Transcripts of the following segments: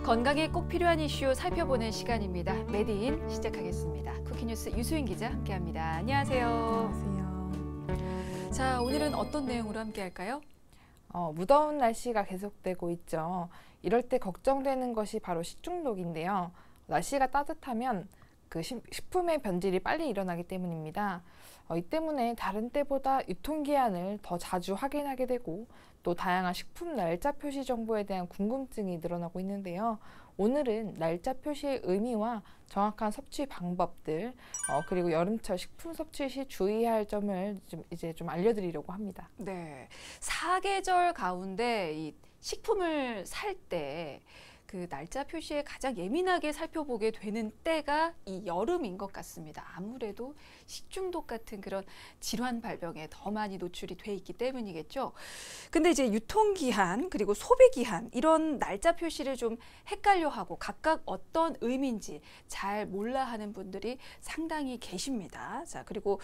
건강에 꼭 필요한 이슈 살펴보는 시간입니다. 메디인 시작하겠습니다. 쿠키뉴스 유수인 기자 함께합니다. 안녕하세요. 안녕하세요. 자, 오늘은 어떤 내용으로 함께할까요? 무더운 날씨가 계속되고 있죠. 이럴 때 걱정되는 것이 바로 식중독인데요. 날씨가 따뜻하면 그 식품의 변질이 빨리 일어나기 때문입니다. 이 때문에 다른 때보다 유통기한을 더 자주 확인하게 되고 또 다양한 식품 날짜 표시 정보에 대한 궁금증이 늘어나고 있는데요. 오늘은 날짜 표시의 의미와 정확한 섭취 방법들 그리고 여름철 식품 섭취 시 주의해야 할 점을 좀 알려드리려고 합니다. 네, 사계절 가운데 이 식품을 살 때 그 날짜 표시에 가장 예민하게 살펴보게 되는 때가 이 여름인 것 같습니다. 아무래도 식중독 같은 그런 질환 발병에 더 많이 노출이 돼 있기 때문이겠죠. 근데 이제 유통기한 그리고 소비기한 이런 날짜 표시를 좀 헷갈려하고 각각 어떤 의미인지 잘 몰라 하는 분들이 상당히 계십니다. 자, 그리고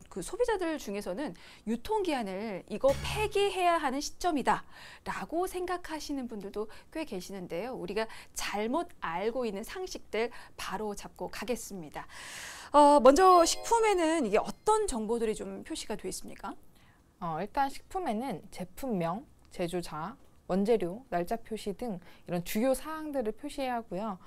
그 소비자들 중에서는 유통기한을 이거 폐기해야 하는 시점이다 라고 생각하시는 분들도 꽤 계시는데요. 우리가 잘못 알고 있는 상식들 바로 잡고 가겠습니다. 먼저 식품에는 이게 어떤 정보들이 좀 표시가 되어 있습니까? 일단 식품에는 제품명, 제조자, 원재료, 날짜 표시 등 이런 주요 사항들을 표시해야 하고요.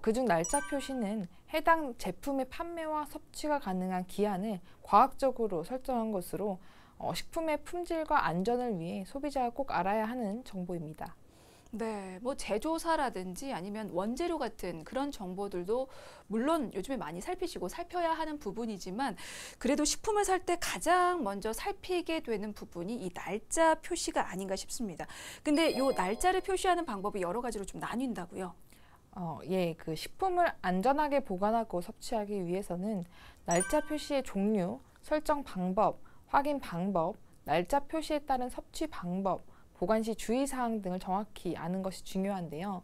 그중 날짜 표시는 해당 제품의 판매와 섭취가 가능한 기한을 과학적으로 설정한 것으로 식품의 품질과 안전을 위해 소비자가 꼭 알아야 하는 정보입니다. 네, 뭐 제조사라든지 아니면 원재료 같은 그런 정보들도 물론 요즘에 많이 살피시고 살펴야 하는 부분이지만 그래도 식품을 살 때 가장 먼저 살피게 되는 부분이 이 날짜 표시가 아닌가 싶습니다. 근데 이 날짜를 표시하는 방법이 여러 가지로 좀 나뉜다고요? 예, 그 식품을 안전하게 보관하고 섭취하기 위해서는 날짜 표시의 종류, 설정 방법, 확인 방법, 날짜 표시에 따른 섭취 방법, 보관 시 주의사항 등을 정확히 아는 것이 중요한데요.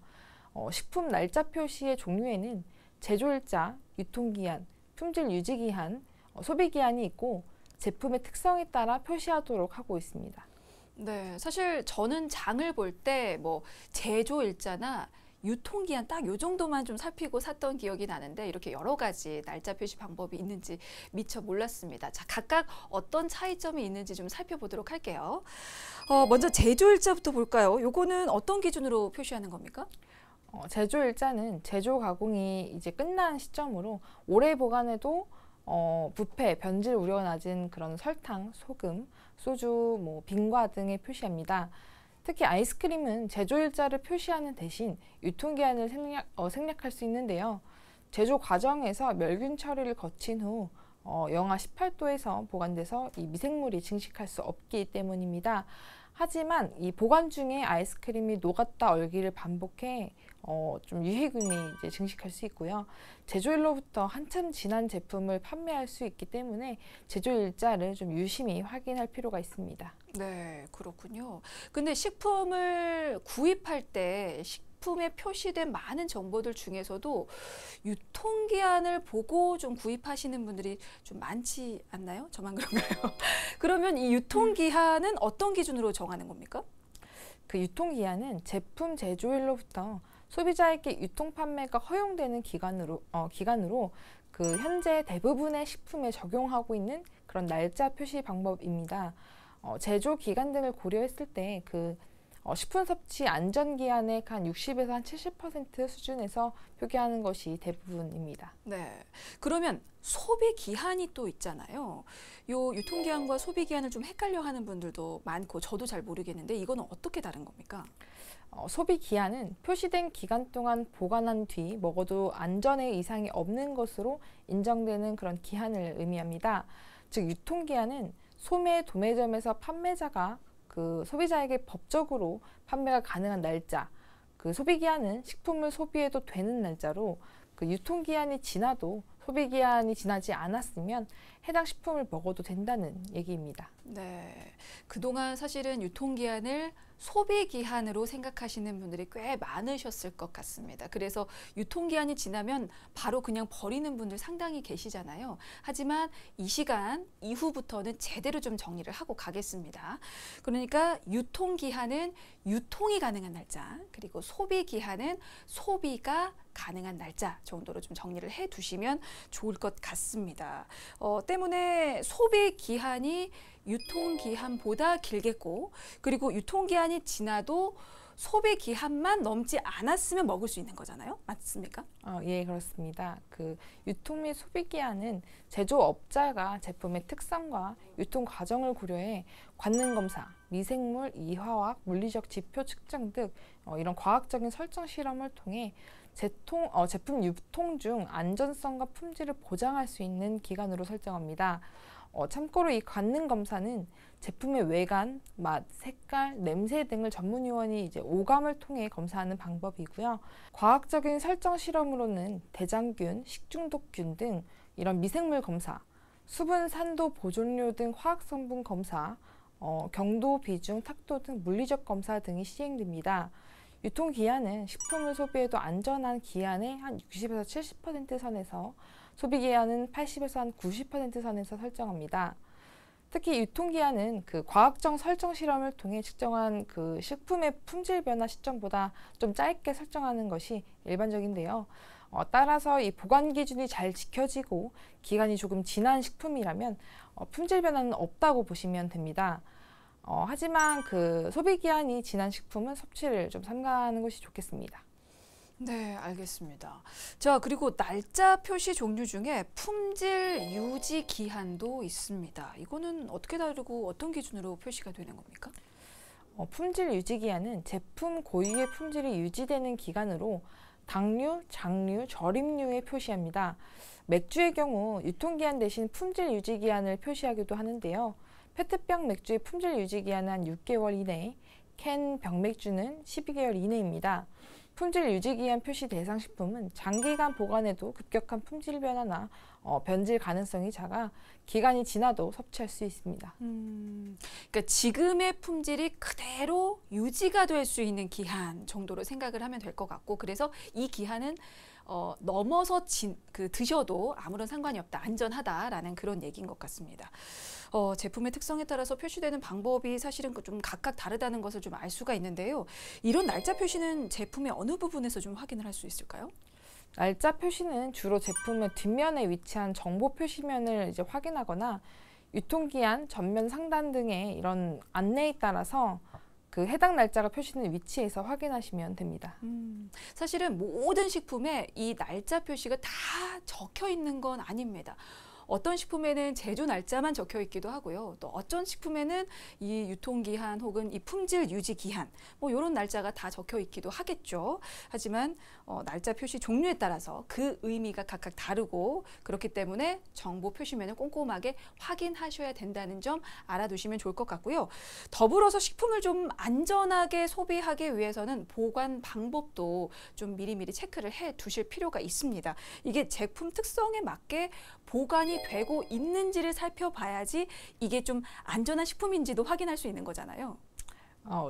식품 날짜 표시의 종류에는 제조일자, 유통기한, 품질 유지기한, 소비기한이 있고 제품의 특성에 따라 표시하도록 하고 있습니다. 네, 사실 저는 장을 볼 때 뭐 제조일자나 유통기한 딱 요 정도만 좀 살피고 샀던 기억이 나는데 이렇게 여러 가지 날짜 표시 방법이 있는지 미처 몰랐습니다. 자, 각각 어떤 차이점이 있는지 좀 살펴보도록 할게요. 먼저 제조일자부터 볼까요? 요거는 어떤 기준으로 표시하는 겁니까? 제조일자는 제조 가공이 이제 끝난 시점으로 오래 보관해도 부패, 변질 우려가 낮은 그런 설탕, 소금, 소주, 빙과 등을 표시합니다. 특히 아이스크림은 제조일자를 표시하는 대신 유통기한을 생략할 수 있는데요. 제조 과정에서 멸균 처리를 거친 후 영하 18도에서 보관돼서 이 미생물이 증식할 수 없기 때문입니다. 하지만 이 보관 중에 아이스크림이 녹았다 얼기를 반복해 좀 유해균이 이제 증식할 수 있고요. 제조일로부터 한참 지난 제품을 판매할 수 있기 때문에 제조일자를 좀 유심히 확인할 필요가 있습니다. 네, 그렇군요. 근데 식품을 구입할 때 식품에 표시된 많은 정보들 중에서도 유통기한을 보고 좀 구입하시는 분들이 좀 많지 않나요? 저만 그런가요? 그러면 이 유통기한은 어떤 기준으로 정하는 겁니까? 그 유통기한은 제품 제조일로부터 소비자에게 유통 판매가 허용되는 기간으로 그 현재 대부분의 식품에 적용하고 있는 그런 날짜 표시 방법입니다. 제조 기간 등을 고려했을 때 그 식품 섭취 안전 기한의 한 60에서 한 70% 수준에서 표기하는 것이 대부분입니다. 네. 그러면 소비 기한이 또 있잖아요. 요 유통기한과 소비 기한을 좀 헷갈려 하는 분들도 많고 저도 잘 모르겠는데 이거는 어떻게 다른 겁니까? 소비 기한은 표시된 기간 동안 보관한 뒤 먹어도 안전에 이상이 없는 것으로 인정되는 그런 기한을 의미합니다. 즉 유통기한은 소매 도매점에서 판매자가 그 소비자에게 법적으로 판매가 가능한 날짜, 그 소비기한은 식품을 소비해도 되는 날짜로 그 유통기한이 지나도 소비기한이 지나지 않았으면 해당 식품을 먹어도 된다는 얘기입니다. 네, 그동안 사실은 유통기한을 소비기한으로 생각하시는 분들이 꽤 많으셨을 것 같습니다. 그래서 유통기한이 지나면 바로 그냥 버리는 분들 상당히 계시잖아요. 하지만 이 시간 이후부터는 제대로 좀 정리를 하고 가겠습니다. 그러니까 유통기한은 유통이 가능한 날짜, 그리고 소비기한은 소비가 가능한 날짜 정도로 좀 정리를 해 두시면 좋을 것 같습니다. 때문에 소비기한이 유통기한보다 길겠고, 그리고 유통기한이 지나도 소비기한만 넘지 않았으면 먹을 수 있는 거잖아요. 맞습니까? 예, 그렇습니다. 그 유통 및 소비기한은 제조업자가 제품의 특성과 유통 과정을 고려해 관능 검사, 미생물, 이화학, 물리적 지표 측정 등 이런 과학적인 설정 실험을 통해 제품 유통 중 안전성과 품질을 보장할 수 있는 기간으로 설정합니다. 참고로 이 관능 검사는 제품의 외관, 맛, 색깔, 냄새 등을 전문요원이 이제 오감을 통해 검사하는 방법이고요. 과학적인 설정 실험으로는 대장균, 식중독균 등 이런 미생물 검사, 수분, 산도, 보존료 등 화학 성분 검사, 경도, 비중, 탁도 등 물리적 검사 등이 시행됩니다. 유통기한은 식품을 소비해도 안전한 기한의 한 60에서 70% 선에서 소비기한은 80에서 한 90% 선에서 설정합니다. 특히 유통기한은 그 과학적 설정 실험을 통해 측정한 그 식품의 품질 변화 시점보다 좀 짧게 설정하는 것이 일반적인데요. 따라서 이 보관 기준이 잘 지켜지고 기간이 조금 지난 식품이라면 품질 변화는 없다고 보시면 됩니다. 하지만 그 소비기한이 지난 식품은 섭취를 좀 삼가하는 것이 좋겠습니다. 네, 알겠습니다. 자, 그리고 날짜 표시 종류 중에 품질 유지 기한도 있습니다. 이거는 어떻게 다르고 어떤 기준으로 표시가 되는 겁니까? 품질 유지 기한은 제품 고유의 품질이 유지되는 기간으로 당류, 장류, 절임류에 표시합니다. 맥주의 경우 유통기한 대신 품질 유지 기한을 표시하기도 하는데요. 페트병 맥주의 품질 유지 기한은 한 6개월 이내, 캔 병맥주는 12개월 이내입니다. 품질 유지기한 표시 대상 식품은 장기간 보관해도 급격한 품질 변화나 변질 가능성이 작아 기간이 지나도 섭취할 수 있습니다. 그러니까 지금의 품질이 그대로 유지가 될 수 있는 기한 정도로 생각을 하면 될 것 같고, 그래서 이 기한은 넘어서 드셔도 아무런 상관이 없다, 안전하다라는 그런 얘기인 것 같습니다. 제품의 특성에 따라서 표시되는 방법이 사실은 좀 각각 다르다는 것을 좀 알 수가 있는데요. 이런 날짜 표시는 제품의 어느 부분에서 좀 확인을 할 수 있을까요? 날짜 표시는 주로 제품의 뒷면에 위치한 정보 표시면을 이제 확인하거나 유통기한, 전면 상단 등의 이런 안내에 따라서 그 해당 날짜가 표시된 위치에서 확인하시면 됩니다. 사실은 모든 식품에 이 날짜 표시가 다 적혀 있는 건 아닙니다. 어떤 식품에는 제조 날짜만 적혀 있기도 하고요. 또 어떤 식품에는 이 유통기한 혹은 이 품질 유지 기한 뭐 이런 날짜가 다 적혀 있기도 하겠죠. 하지만 날짜 표시 종류에 따라서 그 의미가 각각 다르고, 그렇기 때문에 정보 표시면을 꼼꼼하게 확인하셔야 된다는 점 알아두시면 좋을 것 같고요. 더불어서 식품을 좀 안전하게 소비하기 위해서는 보관 방법도 좀 미리미리 체크를 해 두실 필요가 있습니다. 이게 제품 특성에 맞게 보관이 되고 있는지를 살펴봐야지 이게 좀 안전한 식품인지도 확인할 수 있는 거잖아요.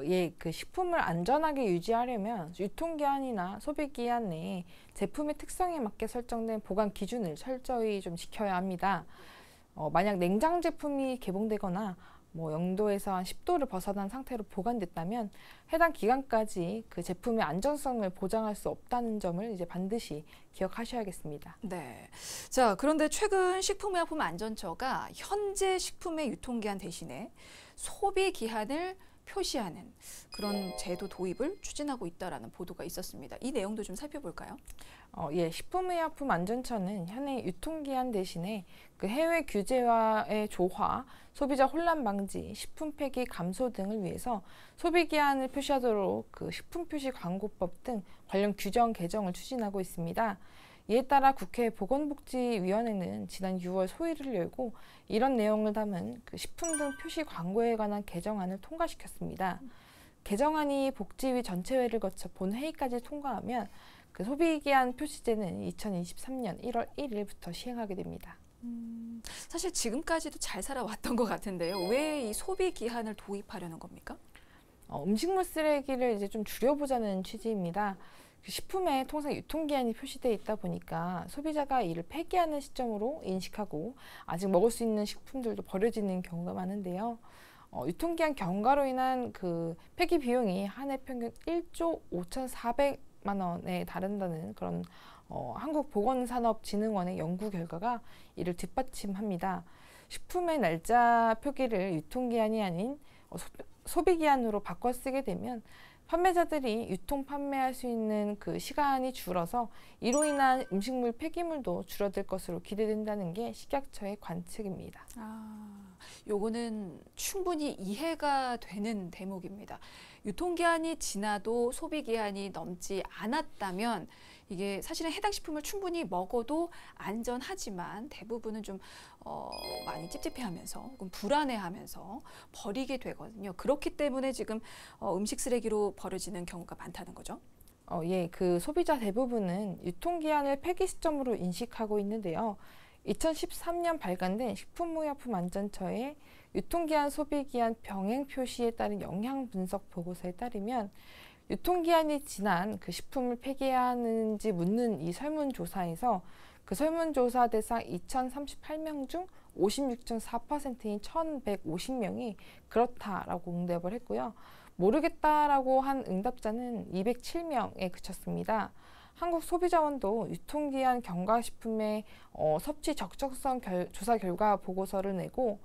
예, 그 식품을 안전하게 유지하려면 유통기한이나 소비기한 내에 제품의 특성에 맞게 설정된 보관 기준을 철저히 좀 지켜야 합니다. 만약 냉장 제품이 개봉되거나 뭐 0도에서 한 10도를 벗어난 상태로 보관됐다면 해당 기간까지 그 제품의 안전성을 보장할 수 없다는 점을 이제 반드시 기억하셔야겠습니다. 네. 자, 그런데 최근 식품의약품안전처가 현재 식품의 유통기한 대신에 소비기한을 표시하는 그런 제도 도입을 추진하고 있다라는 보도가 있었습니다. 이 내용도 좀 살펴볼까요? 예, 식품의약품안전처는 현행 유통기한 대신에 그 해외 규제와의 조화, 소비자 혼란 방지, 식품 폐기 감소 등을 위해서 소비기한을 표시하도록 그 식품표시광고법 등 관련 규정 개정을 추진하고 있습니다. 이에 따라 국회 보건복지위원회는 지난 6월 소위를 열고 이런 내용을 담은 그 식품 등 표시 광고에 관한 개정안을 통과시켰습니다. 개정안이 복지위 전체회를 거쳐 본회의까지 통과하면 그 소비기한 표시제는 2023년 1월 1일부터 시행하게 됩니다. 사실 지금까지도 잘 살아왔던 것 같은데요. 왜 이 소비 기한을 도입하려는 겁니까? 음식물 쓰레기를 이제 좀 줄여보자는 취지입니다. 그 식품에 통상 유통기한이 표시되어 있다 보니까 소비자가 이를 폐기하는 시점으로 인식하고 아직 먹을 수 있는 식품들도 버려지는 경우가 많은데요. 유통기한 경과로 인한 그 폐기 비용이 한 해 평균 1조 5,400만 원에 달한다는 그런 한국보건산업진흥원의 연구 결과가 이를 뒷받침합니다. 식품의 날짜 표기를 유통기한이 아닌 소비기한으로 바꿔 쓰게 되면 판매자들이 유통 판매할 수 있는 그 시간이 줄어서 이로 인한 음식물 폐기물도 줄어들 것으로 기대된다는 게 식약처의 관측입니다. 요거는 충분히 이해가 되는 대목입니다. 유통기한이 지나도 소비기한이 넘지 않았다면 이게 사실은 해당 식품을 충분히 먹어도 안전하지만 대부분은 좀 많이 찝찝해하면서 혹은 불안해하면서 버리게 되거든요. 그렇기 때문에 지금 음식 쓰레기로 버려지는 경우가 많다는 거죠. 예, 그 소비자 대부분은 유통기한을 폐기 시점으로 인식하고 있는데요. 2013년 발간된 식품의약품안전처의 유통기한 소비기한 병행 표시에 따른 영향 분석 보고서에 따르면 유통기한이 지난 그 식품을 폐기해야 하는지 묻는 이 설문조사에서 그 설문조사 대상 2,038명 중 56.4%인 1,150명이 그렇다라고 응답을 했고요. 모르겠다라고 한 응답자는 207명에 그쳤습니다. 한국소비자원도 유통기한 경과식품의 섭취 적정성 조사 결과 보고서를 내고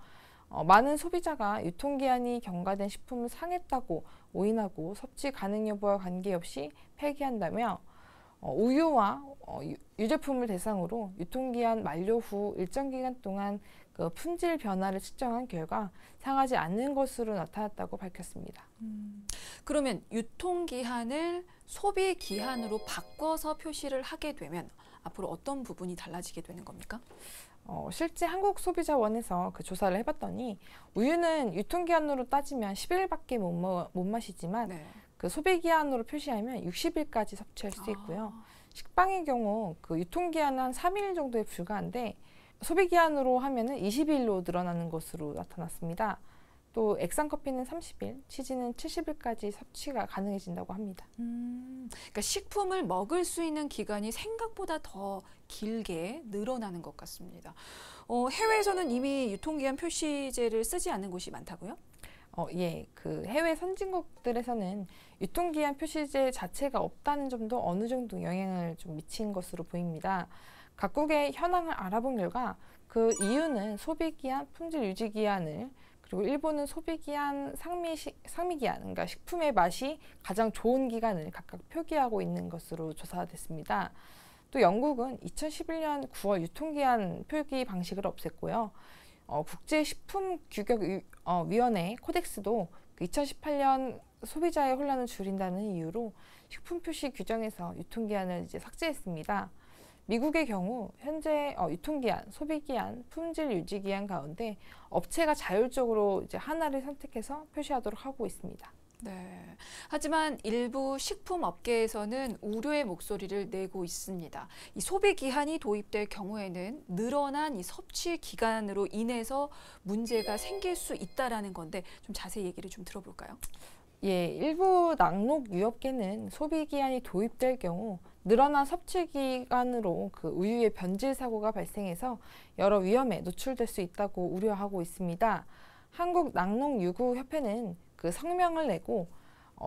많은 소비자가 유통기한이 경과된 식품을 상했다고 오인하고 섭취 가능 여부와 관계없이 폐기한다며 우유와 유제품을 대상으로 유통기한 만료 후 일정 기간 동안 그 품질 변화를 측정한 결과 상하지 않는 것으로 나타났다고 밝혔습니다. 그러면 유통기한을 소비기한으로 바꿔서 표시를 하게 되면 앞으로 어떤 부분이 달라지게 되는 겁니까? 실제 한국소비자원에서 그 조사를 해봤더니 우유는 유통기한으로 따지면 10일밖에 못 마시지만 네. 그 소비기한으로 표시하면 60일까지 섭취할 수 있고요. 식빵의 경우 그 유통기한은 한 3일 정도에 불과한데 소비기한으로 하면은 20일로 늘어나는 것으로 나타났습니다. 또 액상커피는 30일, 치즈는 70일까지 섭취가 가능해진다고 합니다. 그러니까 식품을 먹을 수 있는 기간이 생각보다 더 길게 늘어나는 것 같습니다. 해외에서는 이미 유통기한 표시제를 쓰지 않는 곳이 많다고요? 예, 그 해외 선진국들에서는 유통기한 표시제 자체가 없다는 점도 어느 정도 영향을 좀 미친 것으로 보입니다. 각국의 현황을 알아본 결과 그 이유는 소비기한, 품질 유지기한을 그리고 일본은 소비기한, 상미기한, 그러니까 식품의 맛이 가장 좋은 기간을 각각 표기하고 있는 것으로 조사됐습니다. 또 영국은 2011년 9월 유통기한 표기 방식을 없앴고요. 국제식품규격위원회 코덱스도 2018년 소비자의 혼란을 줄인다는 이유로 식품 표시 규정에서 유통기한을 이제 삭제했습니다. 미국의 경우 현재 유통기한, 소비기한, 품질 유지기한 가운데 업체가 자율적으로 이제 하나를 선택해서 표시하도록 하고 있습니다. 네. 하지만 일부 식품 업계에서는 우려의 목소리를 내고 있습니다. 이 소비 기한이 도입될 경우에는 늘어난 이 섭취 기간으로 인해서 문제가 생길 수 있다라는 건데 좀 자세히 얘기를 좀 들어볼까요? 예, 일부 낙농 유업계는 소비 기한이 도입될 경우 늘어난 섭취 기간으로 그 우유의 변질 사고가 발생해서 여러 위험에 노출될 수 있다고 우려하고 있습니다. 한국 낙농유구협회는 그 성명을 내고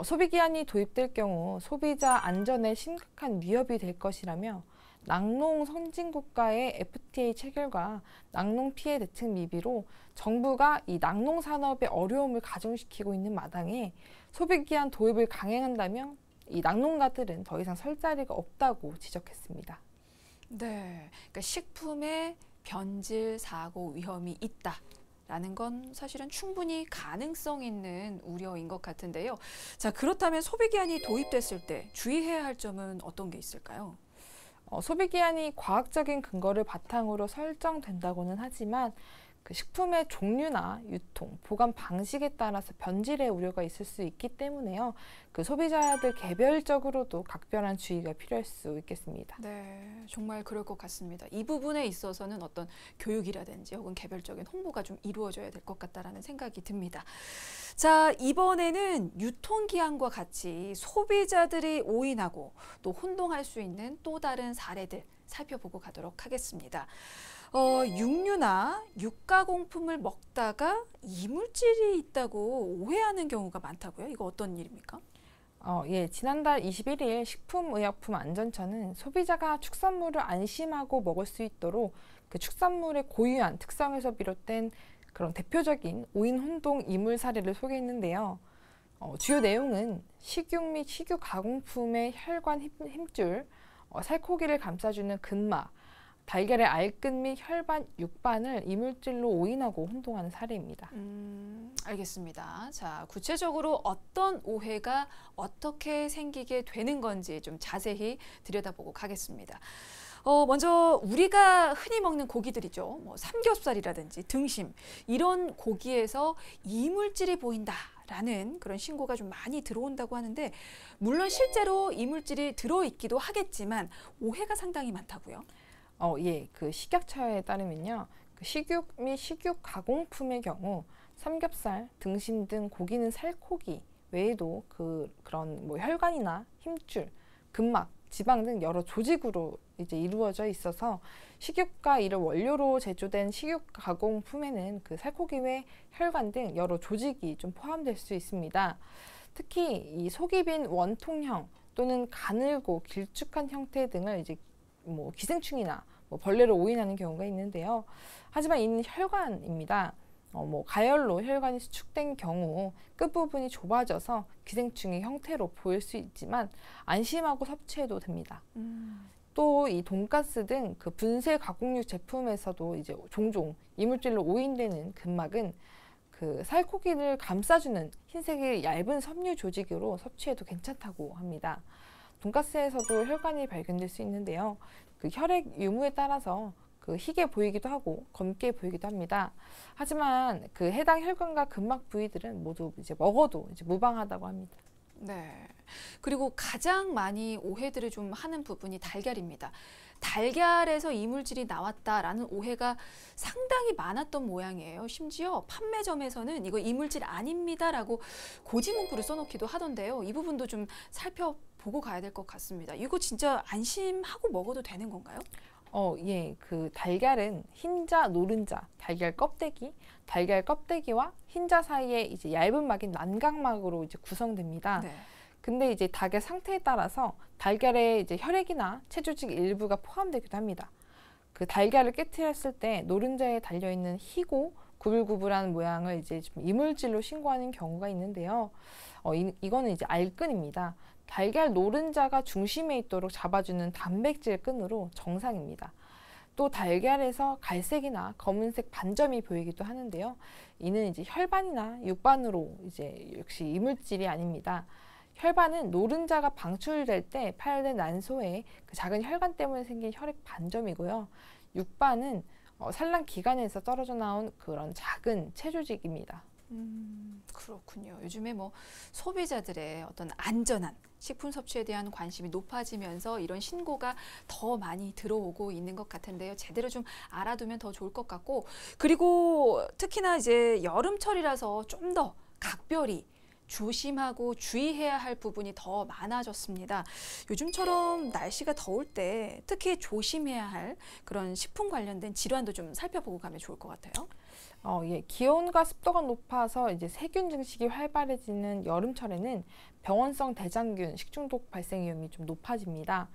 소비기한이 도입될 경우 소비자 안전에 심각한 위협이 될 것이라며 낙농 선진국가의 FTA 체결과 낙농 피해 대책 미비로 정부가 이 낙농 산업의 어려움을 가중시키고 있는 마당에 소비기한 도입을 강행한다면 이 낙농가들은 더 이상 설 자리가 없다고 지적했습니다. 네, 그러니까 식품에 변질 사고 위험이 있다. 라는 건 사실은 충분히 가능성 있는 우려인 것 같은데요. 자, 그렇다면 소비기한이 도입됐을 때 주의해야 할 점은 어떤 게 있을까요? 소비기한이 과학적인 근거를 바탕으로 설정된다고는 하지만 그 식품의 종류나 유통, 보관 방식에 따라서 변질의 우려가 있을 수 있기 때문에요. 그 소비자들 개별적으로도 각별한 주의가 필요할 수 있겠습니다. 네, 정말 그럴 것 같습니다. 이 부분에 있어서는 어떤 교육이라든지 혹은 개별적인 홍보가 좀 이루어져야 될 것 같다라는 생각이 듭니다. 자, 이번에는 유통기한과 같이 소비자들이 오인하고 또 혼동할 수 있는 또 다른 사례들 살펴보고 가도록 하겠습니다. 육류나 육가공품을 먹다가 이물질이 있다고 오해하는 경우가 많다고요? 이거 어떤 일입니까? 예, 지난달 21일 식품의약품안전처는 소비자가 축산물을 안심하고 먹을 수 있도록 그 축산물의 고유한 특성에서 비롯된 그런 대표적인 오인 혼동 이물 사례를 소개했는데요. 주요 내용은 식육 및 식육 가공품의 혈관 힘줄, 살코기를 감싸주는 근막, 달걀의 알끝 및 혈반, 육반을 이물질로 오인하고 혼동하는 사례입니다. 알겠습니다. 자, 구체적으로 어떤 오해가 어떻게 생기게 되는 건지 좀 자세히 들여다보고 가겠습니다. 먼저 우리가 흔히 먹는 고기들이죠. 뭐 삼겹살이라든지 등심 이런 고기에서 이물질이 보인다라는 그런 신고가 좀 많이 들어온다고 하는데 물론 실제로 이물질이 들어있기도 하겠지만 오해가 상당히 많다고요? 예, 그 식약처에 따르면요, 그 식육 및 식육 가공품의 경우 삼겹살, 등심 등 고기는 살코기 외에도 그런 뭐 혈관이나 힘줄, 근막, 지방 등 여러 조직으로 이제 이루어져 있어서 식육과 이를 원료로 제조된 식육 가공품에는 그 살코기 외 혈관 등 여러 조직이 좀 포함될 수 있습니다. 특히 이 속이 빈 원통형 또는 가늘고 길쭉한 형태 등을 이제 뭐 기생충이나 뭐 벌레로 오인하는 경우가 있는데요. 하지만 이는 혈관입니다. 뭐 가열로 혈관이 수축된 경우 끝부분이 좁아져서 기생충의 형태로 보일 수 있지만 안심하고 섭취해도 됩니다. 또 이 돈가스 등 그 분쇄 가공육 제품에서도 이제 종종 이물질로 오인되는 근막은 그 살코기를 감싸주는 흰색의 얇은 섬유 조직으로 섭취해도 괜찮다고 합니다. 돈가스에서도 혈관이 발견될 수 있는데요. 그 혈액 유무에 따라서 그 희게 보이기도 하고 검게 보이기도 합니다. 하지만 그 해당 혈관과 근막 부위들은 모두 이제 먹어도 이제 무방하다고 합니다. 네. 그리고 가장 많이 오해들을 좀 하는 부분이 달걀입니다. 달걀에서 이물질이 나왔다라는 오해가 상당히 많았던 모양이에요. 심지어 판매점에서는 이거 이물질 아닙니다라고 고지문구를 써놓기도 하던데요. 이 부분도 좀 살펴보고 가야 될 것 같습니다. 이거 진짜 안심하고 먹어도 되는 건가요? 예, 그 달걀은 흰자, 노른자, 달걀 껍데기와 흰자 사이에 이제 얇은 막인 난각막으로 이제 구성됩니다. 네. 근데 이제 닭의 상태에 따라서 달걀에 이제 혈액이나 체조직 일부가 포함되기도 합니다. 그 달걀을 깨트렸을 때 노른자에 달려 있는 희고 구불구불한 모양을 이제 좀 이물질로 신고하는 경우가 있는데요. 이거는 이제 알끈입니다. 달걀 노른자가 중심에 있도록 잡아주는 단백질 끈으로 정상입니다. 또 달걀에서 갈색이나 검은색 반점이 보이기도 하는데요. 이는 이제 혈반이나 육반으로 이제 역시 이물질이 아닙니다. 혈반은 노른자가 방출될 때 파열된 난소에 그 작은 혈관 때문에 생긴 혈액 반점이고요. 육반은 산란 기관에서 떨어져 나온 그런 작은 체조직입니다. 그렇군요. 요즘에 뭐 소비자들의 어떤 안전한 식품 섭취에 대한 관심이 높아지면서 이런 신고가 더 많이 들어오고 있는 것 같은데요. 제대로 좀 알아두면 더 좋을 것 같고, 그리고 특히나 이제 여름철이라서 좀 더 각별히 조심하고 주의해야 할 부분이 더 많아졌습니다. 요즘처럼 날씨가 더울 때 특히 조심해야 할 그런 식품 관련된 질환도 좀 살펴보고 가면 좋을 것 같아요. 예, 기온과 습도가 높아서 이제 세균 증식이 활발해지는 여름철에는 병원성 대장균 식중독 발생 위험이 좀 높아집니다.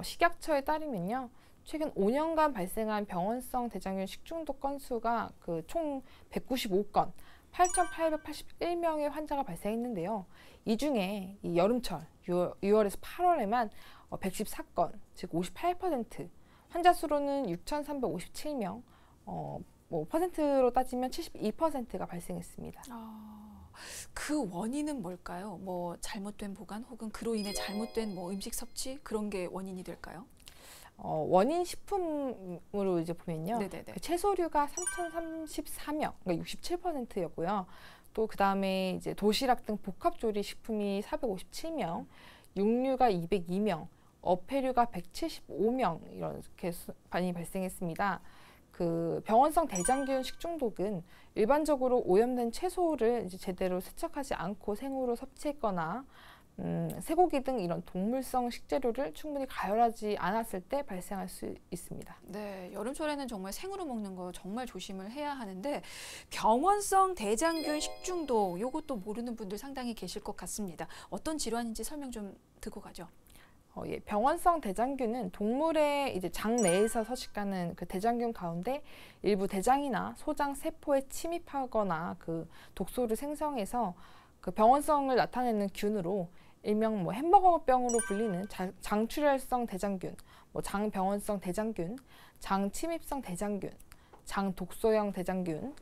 식약처에 따르면요, 최근 5년간 발생한 병원성 대장균 식중독 건수가 그 총 195건, 8,881명의 환자가 발생했는데요. 이 중에 이 여름철 6월에서 8월에만 114건, 즉 58%, 환자 수로는 6,357명, 뭐 퍼센트로 따지면 72%가 발생했습니다. 그 원인은 뭘까요? 뭐 잘못된 보관 혹은 그로 인해 잘못된 뭐 음식 섭취 그런 게 원인이 될까요? 원인 식품으로 이제 보면요. 네네네. 그 채소류가 3,034명, 그러니까 67%였고요. 또 그다음에 이제 도시락 등 복합 조리 식품이 457명, 육류가 202명, 어패류가 175명 이렇게 반이 발생했습니다. 그 병원성 대장균 식중독은 일반적으로 오염된 채소를 이제 제대로 세척하지 않고 생으로 섭취했거나 쇠고기 등 이런 동물성 식재료를 충분히 가열하지 않았을 때 발생할 수 있습니다. 네, 여름철에는 정말 생으로 먹는 거 정말 조심을 해야 하는데 병원성 대장균 식중독 요것도 모르는 분들 상당히 계실 것 같습니다. 어떤 질환인지 설명 좀 듣고 가죠. 예, 병원성 대장균은 동물의 이제 장 내에서 서식하는 그 대장균 가운데 일부 대장이나 소장 세포에 침입하거나 그 독소를 생성해서 그 병원성을 나타내는 균으로 일명 뭐 햄버거병으로 불리는 장출혈성 대장균, 뭐 장병원성 대장균, 장침입성 대장균, 장독소형 대장균,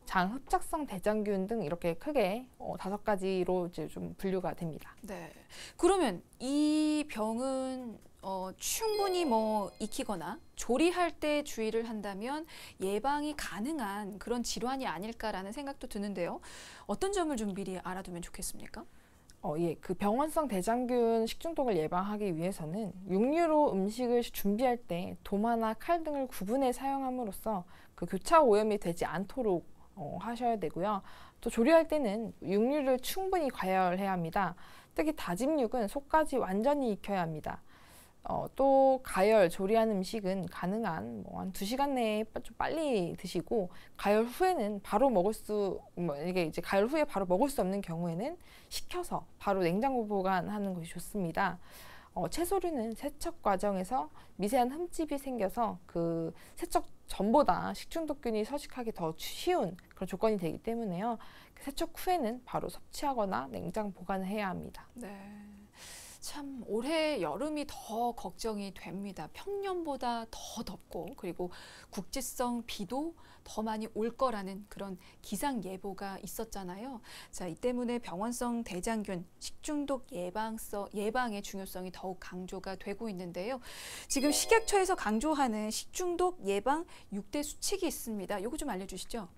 장흡착성 대장균 등 이렇게 크게 5가지로 이제 좀 분류가 됩니다. 네. 그러면 이 병은 충분히 뭐 익히거나 조리할 때 주의를 한다면 예방이 가능한 그런 질환이 아닐까라는 생각도 드는데요. 어떤 점을 좀 미리 알아두면 좋겠습니까? 예, 그 병원성 대장균 식중독을 예방하기 위해서는 육류로 음식을 준비할 때 도마나 칼 등을 구분해 사용함으로써 그 교차 오염이 되지 않도록 하셔야 되고요. 또 조리할 때는 육류를 충분히 가열해야 합니다. 특히 다진 육은 속까지 완전히 익혀야 합니다. 또 가열, 조리한 음식은 가능한 한 2시간 내에 좀 빨리 드시고 가열 후에는 바로 먹을 수 이게 이제 가열 후에 바로 먹을 수 없는 경우에는 식혀서 바로 냉장고 보관하는 것이 좋습니다. 채소류는 세척 과정에서 미세한 흠집이 생겨서 그 세척 전보다 식중독균이 서식하기 더 쉬운 그런 조건이 되기 때문에요. 세척 후에는 바로 섭취하거나 냉장 보관을 해야 합니다. 네. 참 올해 여름이 더 걱정이 됩니다. 평년보다 더 덥고 그리고 국지성 비도 더 많이 올 거라는 그런 기상 예보가 있었잖아요. 자, 이 때문에 병원성 대장균 식중독 예방의 중요성이 더욱 강조가 되고 있는데요. 지금 식약처에서 강조하는 식중독 예방 6대 수칙이 있습니다. 이거 좀 알려주시죠.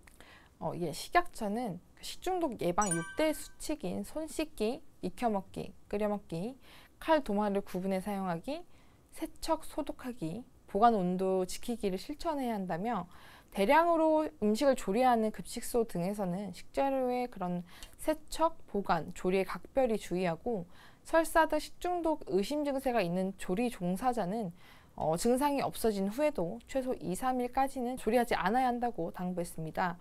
예, 식약처는 식중독 예방 6대 수칙인 손 씻기, 익혀먹기, 끓여먹기, 칼, 도마를 구분해 사용하기, 세척, 소독하기, 보관 온도 지키기를 실천해야 한다며 대량으로 음식을 조리하는 급식소 등에서는 식재료의 그런 세척, 보관, 조리에 각별히 주의하고 설사 등 식중독 의심 증세가 있는 조리 종사자는 증상이 없어진 후에도 최소 2, 3일까지는 조리하지 않아야 한다고 당부했습니다.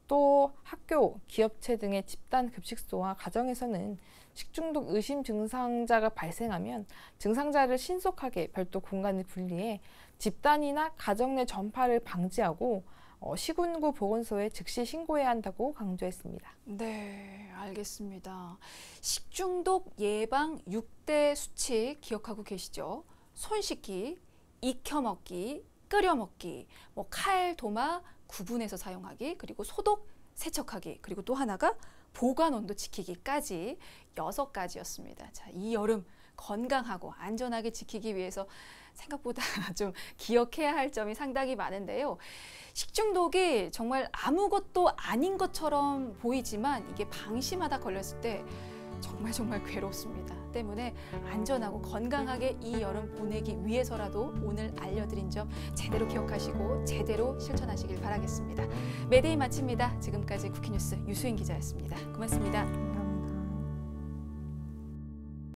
또 학교, 기업체 등의 집단 급식소와 가정에서는 식중독 의심 증상자가 발생하면 증상자를 신속하게 별도 공간에 분리해 집단이나 가정 내 전파를 방지하고 시군구 보건소에 즉시 신고해야 한다고 강조했습니다. 네, 알겠습니다. 식중독 예방 6대 수칙 기억하고 계시죠? 손 씻기, 익혀먹기, 끓여먹기, 뭐 칼, 도마 구분해서 사용하기, 그리고 소독, 세척하기, 그리고 또 하나가 보관 온도 지키기까지 6가지였습니다. 자, 이 여름 건강하고 안전하게 지키기 위해서 생각보다 좀 기억해야 할 점이 상당히 많은데요. 식중독이 정말 아무것도 아닌 것처럼 보이지만 이게 방심하다 걸렸을 때 정말 괴롭습니다. 때문에 안전하고 건강하게 이 여름 보내기 위해서라도 오늘 알려드린 점 제대로 기억하시고 제대로 실천하시길 바라겠습니다. 매데이 마칩니다. 지금까지 쿠키뉴스 유수인 기자였습니다. 고맙습니다.